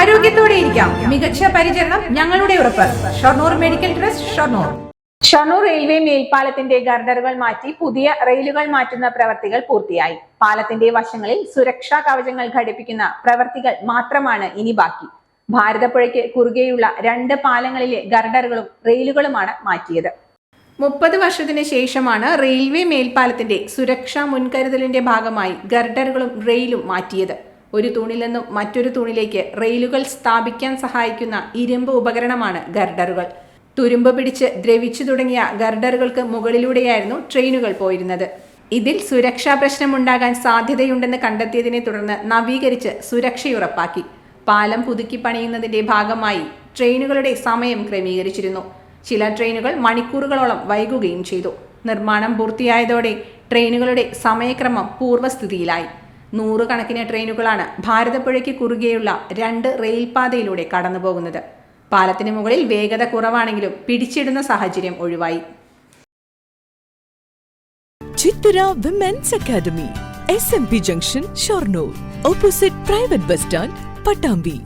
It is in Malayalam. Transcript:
ആരോഗ്യത്തോടെ ഇരിക്കാം. മികച്ച പരിചരണം ഞങ്ങളുടെ ഉറപ്പ്. Shoranur medical trust, Shoranur. Shoranur railway മേൽപ്പാലത്തിന്റെ ഗർഡറുകൾ മാറ്റി പുതിയ റെയിലുകൾ മാറ്റുന്ന പ്രവർത്തികൾ പൂർത്തിയായി. പാലത്തിന്റെ വശങ്ങളിൽ സുരക്ഷാ കവചങ്ങൾ ഘടിപ്പിക്കുന്ന പ്രവർത്തികൾ മാത്രമാണ് ഇനി ബാക്കി. ഭാരതപ്പുഴയ്ക്ക് കുറുകെയുള്ള 2 പാലങ്ങളിലെ ഗർഡറുകളും റെയിലുകളുമാണ് മാറ്റിയത്. 30 വർഷത്തിന് ശേഷമാണ് റെയിൽവേ മേൽപ്പാലത്തിന്റെ സുരക്ഷാ മുൻകരുതലിന്റെ ഭാഗമായി ഗർഡറുകളും റെയിലും മാറ്റിയത്. ഒരു തൂണിൽ നിന്നും മറ്റൊരു തൂണിലേക്ക് റെയിലുകൾ സ്ഥാപിക്കാൻ സഹായിക്കുന്ന ഇരുമ്പ് ഉപകരണമാണ് ഗർഡറുകൾ. തുരുമ്പ് പിടിച്ച് ദ്രവിച്ചു തുടങ്ങിയ ഗർഡറുകൾക്ക് മുകളിലൂടെയായിരുന്നു ട്രെയിനുകൾ പോയിരുന്നത്. ഇതിൽ സുരക്ഷാ പ്രശ്നമുണ്ടാകാൻ സാധ്യതയുണ്ടെന്ന് കണ്ടെത്തിയതിനെ തുടർന്ന് നവീകരിച്ച് സുരക്ഷയുറപ്പാക്കി. പാലം പുതുക്കി പണിയുന്നതിന്റെ ഭാഗമായി ട്രെയിനുകളുടെ സമയം ക്രമീകരിച്ചിരുന്നു. ചില ട്രെയിനുകൾ മണിക്കൂറുകളോളം വൈകുകയും ചെയ്തു. നിർമ്മാണം പൂർത്തിയായതോടെ ട്രെയിനുകളുടെ സമയക്രമം പൂർവ്വസ്ഥിതിയിലായി. 100 കണക്കിന് ട്രെയിനുകളാണ് ഭാരതപ്പുഴയ്ക്ക് കുറുകെയുള്ള 2 റെയിൽപാതയിലൂടെ കടന്നുപോകുന്നത്. പാലത്തിന് മുകളിൽ വേഗത കുറവാണെങ്കിലും പിടിച്ചിടുന്ന സാഹചര്യം ഒഴിവായി. Chithara women's academy, SMP junction, Shoranur, opposite private bus stand, Pattambi.